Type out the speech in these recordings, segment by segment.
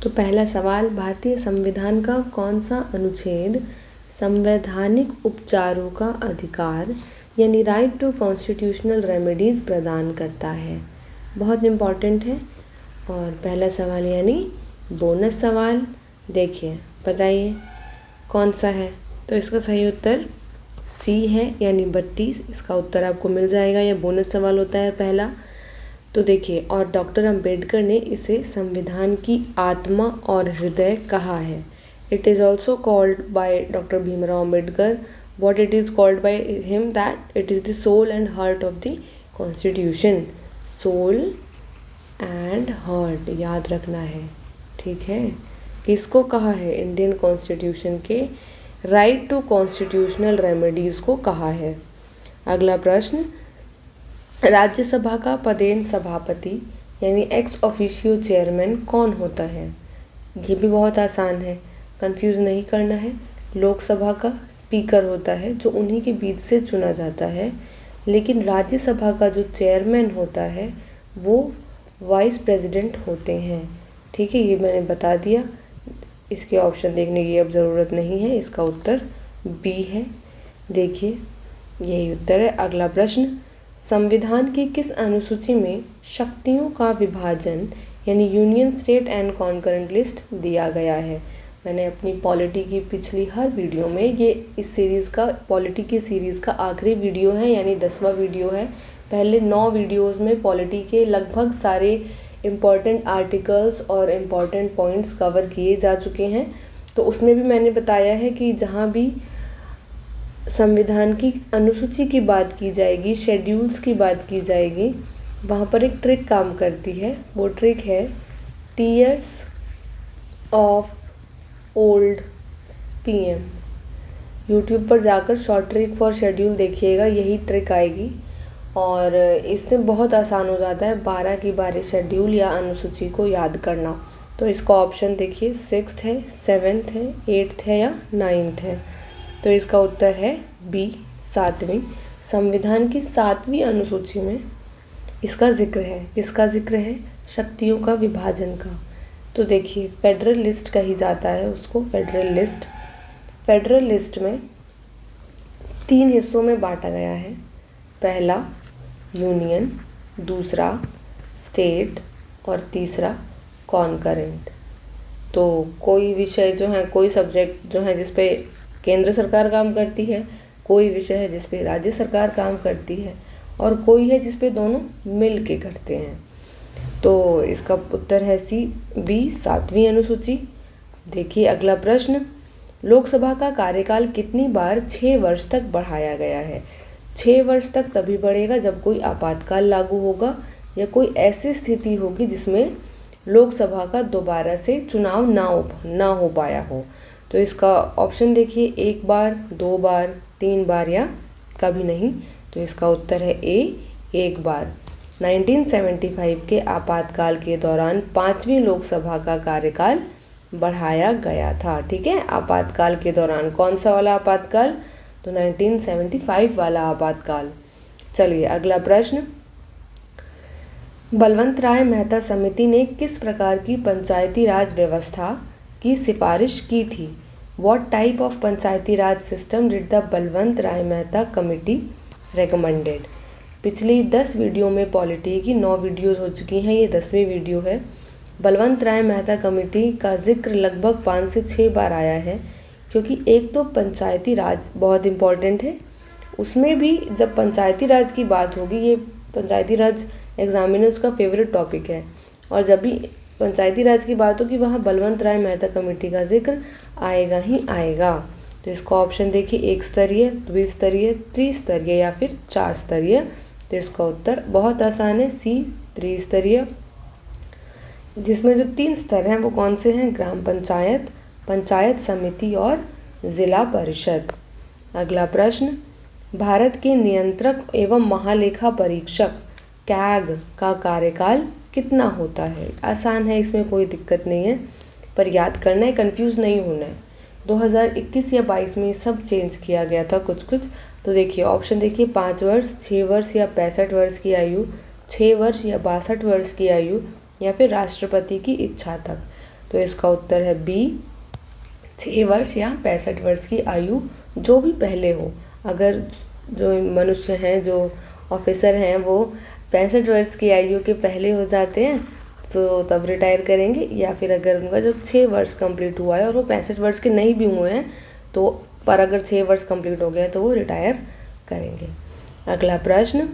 तो पहला सवाल, भारतीय संविधान का कौन सा अनुच्छेद संवैधानिक उपचारों का अधिकार यानी राइट टू कॉन्स्टिट्यूशनल रेमेडीज़ प्रदान करता है? बहुत इम्पॉर्टेंट है। और पहला सवाल यानी बोनस सवाल, देखिए बताइए कौन सा है। तो इसका सही उत्तर सी है यानी 32। इसका उत्तर आपको मिल जाएगा। यह बोनस सवाल होता है पहला। तो देखिए, और डॉक्टर अंबेडकर ने इसे संविधान की आत्मा और हृदय कहा है। It is also called by doctor Bhimrao Ambedkar, what it is called by him, that it is the soul and heart of the constitution. soul and heart याद रखना है, ठीक है। किसको कहा है? इंडियन कॉन्स्टिट्यूशन के राइट टू कॉन्स्टिट्यूशनल रेमेडीज़ को कहा है। अगला प्रश्न, राज्यसभा का पदेन सभापति यानी एक्स ऑफिशियो चेयरमैन कौन होता है? ये भी बहुत आसान है, कंफ्यूज नहीं करना है। लोकसभा का स्पीकर होता है जो उन्हीं के बीच से चुना जाता है, लेकिन राज्यसभा का जो चेयरमैन होता है वो वाइस प्रेसिडेंट होते हैं, ठीक है। ये मैंने बता दिया, इसके ऑप्शन देखने की अब ज़रूरत नहीं है। इसका उत्तर बी है। देखिए यही उत्तर है। अगला प्रश्न, संविधान की किस अनुसूची में शक्तियों का विभाजन यानी union state and concurrent list दिया गया है? मैंने अपनी पॉलिटी की पिछली हर वीडियो में, ये इस सीरीज़ का, पॉलिटी की सीरीज़ का आखिरी वीडियो है यानी 10वां वीडियो है। पहले 9 वीडियोस में पॉलिटी के लगभग सारे इम्पॉर्टेंट आर्टिकल्स और इम्पॉर्टेंट पॉइंट्स कवर किए जा चुके हैं। तो उसमें भी मैंने बताया है कि जहाँ भी संविधान की अनुसूची की बात की जाएगी, शेड्यूल्स की बात की जाएगी, वहाँ पर एक ट्रिक काम करती है। वो ट्रिक है tears of old PM. YouTube पर जाकर शॉर्ट ट्रिक फॉर शेड्यूल देखिएगा, यही ट्रिक आएगी और इससे बहुत आसान हो जाता है 12 की 12 शेड्यूल या अनुसूची को याद करना। तो इसका ऑप्शन देखिए 6th है, 7th है, 8th है या 9th है। तो इसका उत्तर है बी, 7वीं। संविधान की 7वीं अनुसूची में इसका जिक्र है। किसका जिक्र है? शक्तियों का विभाजन का। तो देखिए फेडरल लिस्ट कही जाता है उसको, फेडरल लिस्ट। फेडरल लिस्ट में 3 हिस्सों में बांटा गया है। पहला यूनियन, दूसरा स्टेट और तीसरा कॉन्करेंट। तो कोई विषय जो है, कोई सब्जेक्ट जो है जिस पे केंद्र सरकार काम करती है, कोई विषय है जिस पे राज्य सरकार काम करती है और कोई है जिस पे दोनों मिल के करते हैं। तो इसका उत्तर है सी, बी, 7वीं अनुसूची। देखिए अगला प्रश्न, लोकसभा का कार्यकाल कितनी बार 6 वर्ष तक बढ़ाया गया है? 6 वर्ष तक तभी बढ़ेगा जब कोई आपातकाल लागू होगा या कोई ऐसी स्थिति होगी जिसमें लोकसभा का दोबारा से चुनाव ना हो पाया हो। तो इसका ऑप्शन देखिए, 1 बार, 2 बार, 3 बार या कभी नहीं। तो इसका उत्तर है ए, 1 बार। 1975 के आपातकाल के दौरान 5वीं लोकसभा का कार्यकाल बढ़ाया गया था, ठीक है। आपातकाल के दौरान कौन सा वाला आपातकाल? तो 1975 वाला आपातकाल। चलिए अगला प्रश्न, बलवंत राय मेहता समिति ने किस प्रकार की पंचायती राज व्यवस्था की सिफारिश की थी? What type of Panchayati Raj system did the Balwant Rai Mehta committee recommended? पिछली 10 वीडियो में पॉलिटी की 9 वीडियोस हो चुकी हैं, ये 10वीं वीडियो है। बलवंत राय मेहता कमेटी का जिक्र लगभग 5 से 6 बार आया है, क्योंकि एक तो पंचायती राज बहुत इम्पॉर्टेंट है, उसमें भी जब पंचायती राज की बात होगी, ये पंचायती राज एग्जामिनर्स का फेवरेट टॉपिक है, और जब भी पंचायती राज की बात होगी वहाँ बलवंत राय मेहता कमेटी का जिक्र आएगा ही आएगा। तो इसका ऑप्शन देखिए, 1 स्तरीय, 2 स्तरीय, 3 स्तरीय या फिर 4 स्तरीय। तो इसका उत्तर बहुत आसान है, सी, 3 स्तरीय। जिसमें जो 3 स्तर हैं वो कौन से हैं? ग्राम पंचायत, पंचायत समिति और जिला परिषद। अगला प्रश्न, भारत के नियंत्रक एवं महालेखा परीक्षक कैग का कार्यकाल कितना होता है? आसान है, इसमें कोई दिक्कत नहीं है, पर याद करना है, कंफ्यूज नहीं होना है। 2021 या 22 में सब चेंज किया गया था कुछ। तो देखिए ऑप्शन देखिए, 5 वर्ष, 6 वर्ष या 65 वर्ष की आयु, 6 वर्ष या 62 वर्ष की आयु या फिर राष्ट्रपति की इच्छा तक। तो इसका उत्तर है बी 6 वर्ष या 65 वर्ष की आयु जो भी पहले हो। अगर जो मनुष्य हैं, जो ऑफिसर हैं, वो 65 वर्ष की आयु के पहले हो जाते हैं तो तब रिटायर करेंगे, या फिर अगर उनका जब 6 वर्ष कंप्लीट हुआ है और वो 65 वर्ष के नहीं भी हुए हैं तो पर अगर 6 वर्ष कंप्लीट हो गए तो वो रिटायर करेंगे। अगला प्रश्न,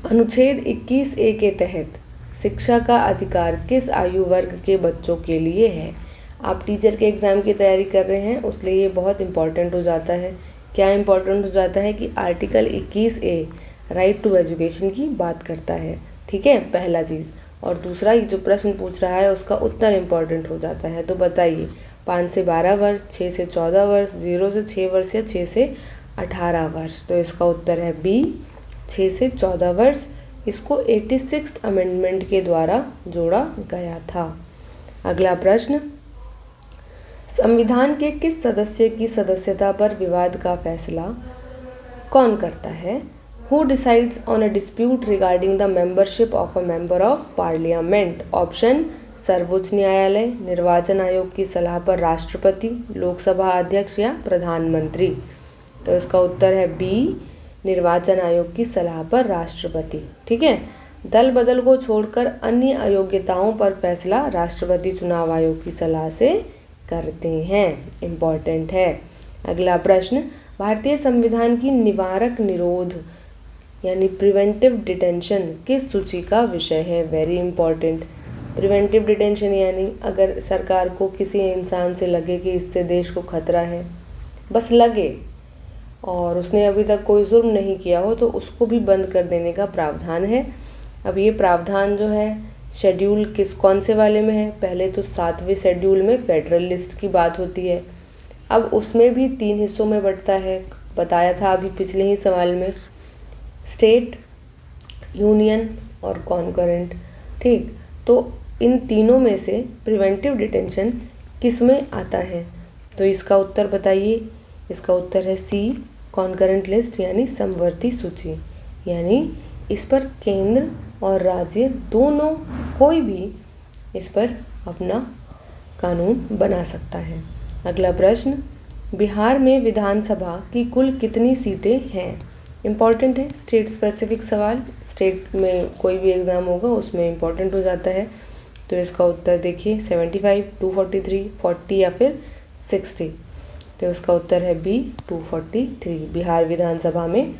अनुच्छेद 21A के तहत शिक्षा का अधिकार किस आयु वर्ग के बच्चों के लिए है? आप टीचर के एग्ज़ाम की तैयारी कर रहे हैं उसलिए ये बहुत इंपॉर्टेंट हो जाता है। क्या इंपॉर्टेंट हो जाता है कि article 21A right to education की बात करता है, ठीक है, पहला चीज़। और दूसरा, ये जो प्रश्न पूछ रहा है उसका उत्तर इम्पॉर्टेंट हो जाता है। तो बताइए, 5 से 12 वर्ष, 6 से 14 वर्ष, 0 से 6 वर्ष या 6 से 18 वर्ष? तो इसका उत्तर है बी 6 से 14 वर्ष। इसको 86th अमेंडमेंट के द्वारा जोड़ा गया था। अगला प्रश्न, संविधान के किस सदस्य की सदस्यता पर विवाद का फैसला कौन करता है? Who decides on a dispute regarding the membership of a member of parliament? Option, सर्वोच्च न्यायालय, निर्वाचन आयोग की सलाह पर राष्ट्रपति, लोकसभा अध्यक्ष या प्रधानमंत्री? तो इसका उत्तर है बी निर्वाचन आयोग की सलाह पर राष्ट्रपति, ठीक है। दल बदल को छोड़कर अन्य अयोग्यताओं पर फैसला राष्ट्रपति चुनाव आयोग की सलाह से करते हैं, इम्पॉर्टेंट है। अगला प्रश्न, भारतीय संविधान की निवारक निरोध यानी प्रिवेंटिव डिटेंशन किस सूची का विषय है? Very important. प्रिवेंटिव डिटेंशन यानी अगर सरकार को किसी इंसान से लगे कि इससे देश को खतरा है, बस लगे, और उसने अभी तक कोई जुर्म नहीं किया हो तो उसको भी बंद कर देने का प्रावधान है। अब ये प्रावधान जो है शेड्यूल कौन से वाले में है? पहले तो 7वें शेड्यूल में फेडरल लिस्ट की बात होती है। अब उसमें भी 3 हिस्सों में बंटता है, बताया था अभी पिछले ही सवाल में, स्टेट, यूनियन और कॉन्करेंट, ठीक। तो इन तीनों में से प्रिवेंटिव डिटेंशन किस में आता है? तो इसका उत्तर बताइए। इसका उत्तर है सी कॉन्करेंट लिस्ट यानी समवर्ती सूची, यानी इस पर केंद्र और राज्य दोनों कोई भी इस पर अपना कानून बना सकता है। अगला प्रश्न, बिहार में विधानसभा की कुल कितनी सीटें हैं? इम्पॉर्टेंट है, स्टेट स्पेसिफिक सवाल, स्टेट में कोई भी एग्ज़ाम होगा उसमें इम्पॉर्टेंट हो जाता है। तो इसका उत्तर देखिए 75, 243, 40 या फिर 60। तो इसका उत्तर है बी 243। बिहार विधानसभा में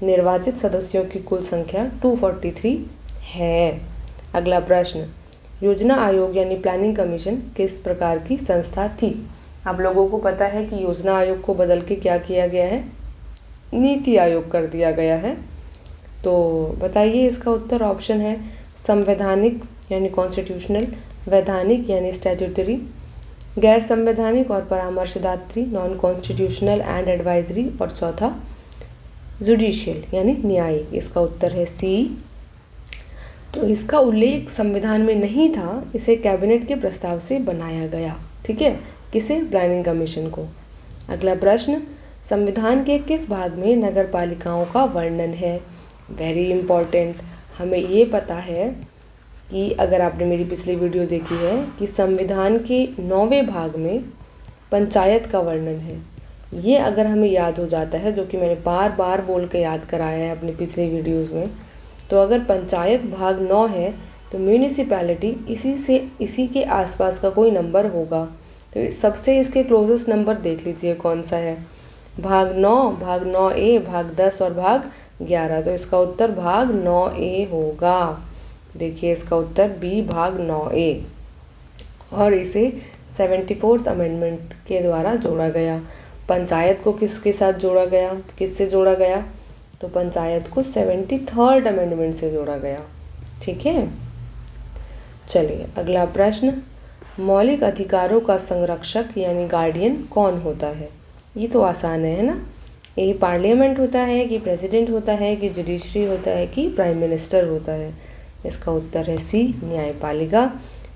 निर्वाचित सदस्यों की कुल संख्या 243 है। अगला प्रश्न, योजना आयोग यानी प्लानिंग कमीशन किस प्रकार की संस्था थी? आप लोगों को पता है कि योजना आयोग को बदल के क्या किया गया है? नीति आयोग कर दिया गया है। तो बताइए इसका उत्तर। ऑप्शन है संवैधानिक यानी कॉन्स्टिट्यूशनल, वैधानिक यानी स्टैट्यूटरी, गैर संवैधानिक और परामर्शदात्री नॉन कॉन्स्टिट्यूशनल एंड एडवाइजरी, और चौथा जुडिशियल यानी न्यायिक। इसका उत्तर है सी। तो इसका उल्लेख संविधान में नहीं था, इसे कैबिनेट के प्रस्ताव से बनाया गया, ठीक है, किसे? प्लानिंग कमीशन को। अगला प्रश्न, संविधान के किस भाग में नगर पालिकाओं का वर्णन है? Very important. हमें ये पता है कि अगर आपने मेरी पिछली वीडियो देखी है कि संविधान के 9वें भाग में पंचायत का वर्णन है। ये अगर हमें याद हो जाता है, जो कि मैंने बार बार बोल के याद कराया है अपनी पिछली वीडियोज़ में, तो अगर पंचायत भाग 9 है तो म्यूनिसिपैलिटी इसी के आसपास का कोई नंबर होगा। तो सबसे इसके क्लोजेस्ट नंबर देख लीजिए कौन सा है। भाग 9, भाग 9A, भाग 10 और भाग 11। तो इसका उत्तर भाग 9A होगा। देखिए इसका उत्तर बी भाग 9A। और इसे 74th अमेंडमेंट के द्वारा जोड़ा गया। पंचायत को किसके साथ जोड़ा गया? किससे जोड़ा गया? तो पंचायत को 73rd अमेंडमेंट से जोड़ा गया, ठीक है। चलिए अगला प्रश्न, मौलिक अधिकारों का संरक्षक यानी गार्डियन कौन होता है? ये तो आसान है ना। यही पार्लियामेंट होता है कि प्रेसिडेंट होता है कि जुडिशरी होता है कि प्राइम मिनिस्टर होता है? इसका उत्तर है सी न्यायपालिका।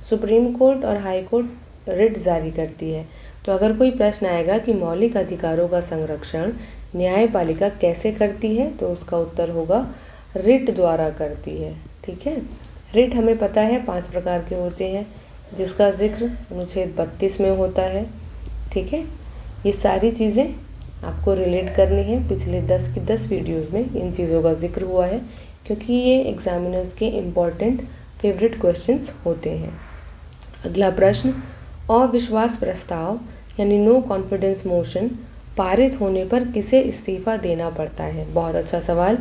सुप्रीम कोर्ट और हाई कोर्ट रिट जारी करती है। तो अगर कोई प्रश्न आएगा कि मौलिक अधिकारों का संरक्षण न्यायपालिका कैसे करती है, तो उसका उत्तर होगा रिट द्वारा करती है, ठीक है। रिट हमें पता है 5 प्रकार के होते हैं। जिसका जिक्र अनुच्छेद 32 में होता है। ठीक है, ये सारी चीज़ें आपको रिलेट करनी है। पिछले 10 की 10 वीडियोज़ में इन चीज़ों का जिक्र हुआ है, क्योंकि ये एग्जामिनर्स के इम्पॉर्टेंट फेवरेट क्वेश्चंस होते हैं। अगला प्रश्न, अविश्वास प्रस्ताव यानी नो कॉन्फिडेंस मोशन पारित होने पर किसे इस्तीफा देना पड़ता है? बहुत अच्छा सवाल।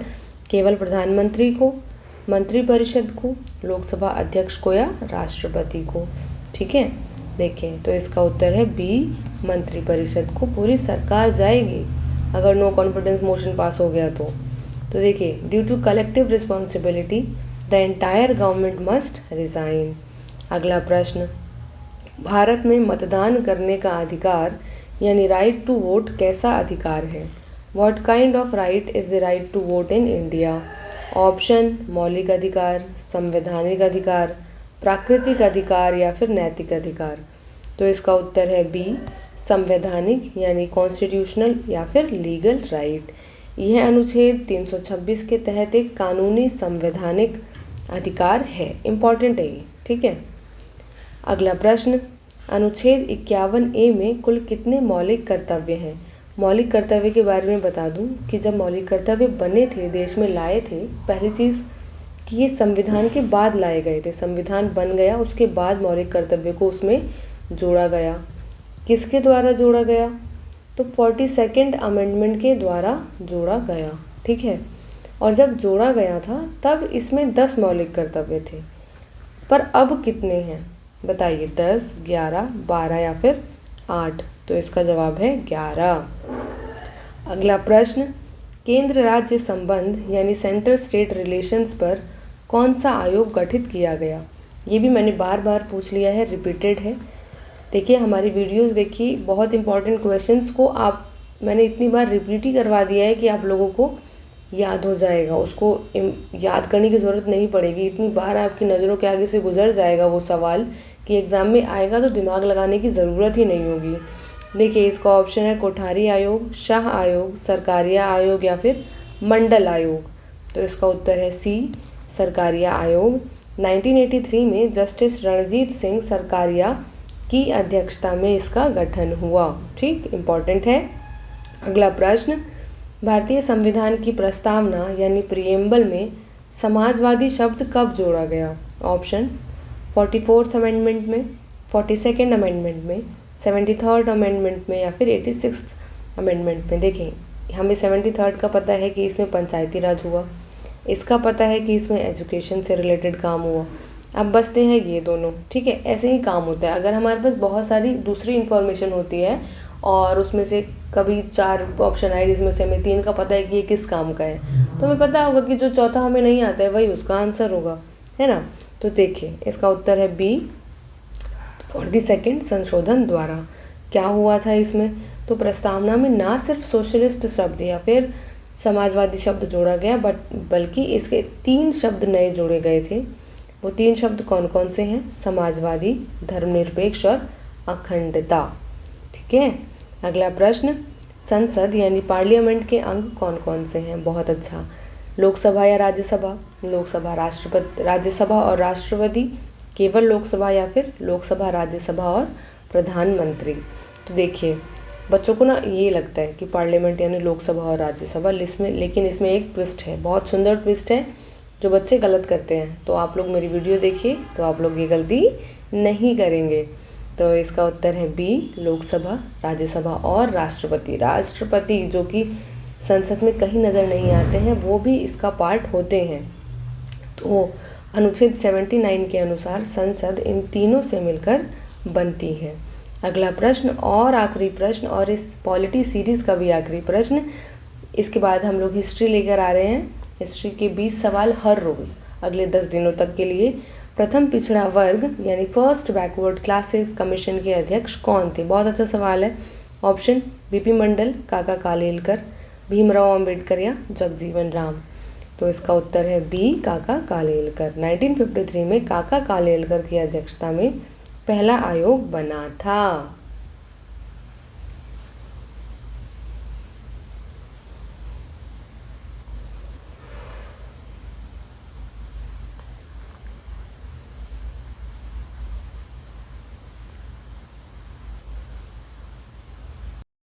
केवल प्रधानमंत्री को, मंत्रिपरिषद को, लोकसभा अध्यक्ष को या राष्ट्रपति को? ठीक है, देखें तो इसका उत्तर है बी, मंत्रिपरिषद को। पूरी सरकार जाएगी अगर नो कॉन्फिडेंस मोशन पास हो गया तो देखिए, due to collective responsibility the entire government must resign. अगला प्रश्न, भारत में मतदान करने का अधिकार यानी राइट टू वोट कैसा अधिकार है? What kind of right is the right to vote in India? Option, मौलिक अधिकार, संवैधानिक अधिकार, प्राकृतिक अधिकार या फिर नैतिक अधिकार? तो इसका उत्तर है बी, संवैधानिक यानी कॉन्स्टिट्यूशनल या फिर लीगल राइट। यह अनुच्छेद 326 के तहत एक कानूनी संवैधानिक अधिकार है। इम्पॉर्टेंट है ये। ठीक है, अगला प्रश्न, अनुच्छेद 51A में कुल कितने मौलिक कर्तव्य हैं? मौलिक कर्तव्य के बारे में बता दूं कि जब मौलिक कर्तव्य बने थे, देश में लाए थे, पहली चीज़ कि ये संविधान के बाद लाए गए थे। संविधान बन गया, उसके बाद मौलिक कर्तव्य को उसमें जोड़ा गया। किसके द्वारा जोड़ा गया? तो 42nd अमेंडमेंट के द्वारा जोड़ा गया। ठीक है, और जब जोड़ा गया था तब इसमें 10 मौलिक कर्तव्य थे, पर अब कितने हैं बताइए? 10, 11, 12 या फिर 8? तो इसका जवाब है 11। अगला प्रश्न, केंद्र राज्य संबंध यानी सेंटर स्टेट रिलेशंस पर कौन सा आयोग गठित किया गया? ये भी मैंने बार बार पूछ लिया है, रिपीटेड है। देखिए, हमारी वीडियोस देखिए, बहुत इंपॉर्टेंट क्वेश्चंस को मैंने इतनी बार रिपीट ही करवा दिया है कि आप लोगों को याद हो जाएगा, उसको याद करने की ज़रूरत नहीं पड़ेगी। इतनी बार आपकी नज़रों के आगे से गुजर जाएगा वो सवाल कि एग्ज़ाम में आएगा तो दिमाग लगाने की ज़रूरत ही नहीं होगी। देखिए, इसका ऑप्शन है कोठारी आयोग, शाह आयोग, सरकारिया आयोग या फिर मंडल आयोग। तो इसका उत्तर है सी, सरकारिया आयोग। 1983 में जस्टिस रणजीत सिंह सरकारिया की अध्यक्षता में इसका गठन हुआ। ठीक, इम्पॉर्टेंट है। अगला प्रश्न, भारतीय संविधान की प्रस्तावना यानी प्रिएम्बल में समाजवादी शब्द कब जोड़ा गया? ऑप्शन, 44th अमेंडमेंट में, 42nd अमेंडमेंट में, 73rd अमेंडमेंट में या फिर 86th अमेंडमेंट में। देखें, हमें 73rd का पता है कि इसमें पंचायती राज हुआ, इसका पता है कि इसमें एजुकेशन से रिलेटेड काम हुआ। अब बचते हैं ये दोनों। ठीक है, ऐसे ही काम होता है। अगर हमारे पास बहुत सारी दूसरी इन्फॉर्मेशन होती है और उसमें से कभी 4 ऑप्शन आए जिसमें से हमें 3 का पता है कि ये किस काम का है, तो हमें पता होगा कि जो चौथा हमें नहीं आता है वही उसका आंसर होगा, है ना? तो देखिए, इसका उत्तर है बी, 42nd संशोधन द्वारा। क्या हुआ था इसमें? तो प्रस्तावना में ना सिर्फ सोशलिस्ट शब्द या फिर समाजवादी शब्द जोड़ा गया बल्कि इसके 3 शब्द नए जोड़े गए थे। वो 3 शब्द कौन कौन से हैं? समाजवादी, धर्मनिरपेक्ष और अखंडता। ठीक है, अगला प्रश्न, संसद यानी पार्लियामेंट के अंग कौन कौन से हैं? बहुत अच्छा। लोकसभा या राज्यसभा? लोकसभा, राष्ट्रपति, राज्यसभा और राष्ट्रपति, केवल लोकसभा या फिर लोकसभा, राज्यसभा और प्रधानमंत्री? तो देखिए, बच्चों को ना ये लगता है कि पार्लियामेंट यानी लोकसभा और राज्यसभा, लेकिन इसमें एक ट्विस्ट है, बहुत सुंदर ट्विस्ट है जो बच्चे गलत करते हैं। तो आप लोग मेरी वीडियो देखिए तो आप लोग ये गलती नहीं करेंगे। तो इसका उत्तर है बी, लोकसभा, राज्यसभा और राष्ट्रपति। राष्ट्रपति जो कि संसद में कहीं नज़र नहीं आते हैं, वो भी इसका पार्ट होते हैं। तो अनुच्छेद 79 के अनुसार संसद इन तीनों से मिलकर बनती है। अगला प्रश्न और आखिरी प्रश्न, और इस पॉलिटी सीरीज़ का भी आखिरी प्रश्न। इसके बाद हम लोग हिस्ट्री लेकर आ रहे हैं। हिस्ट्री के 20 सवाल हर रोज़ अगले 10 दिनों तक के लिए। प्रथम पिछड़ा वर्ग यानी फर्स्ट बैकवर्ड क्लासेस कमीशन के अध्यक्ष कौन थे? बहुत अच्छा सवाल है। ऑप्शन, बीपी मंडल, काका कालेलकर, भीमराव अंबेडकर या जगजीवन राम? तो इसका उत्तर है बी, काका कालेलकर। 1953 में काका कालेलकर की अध्यक्षता में पहला आयोग बना था।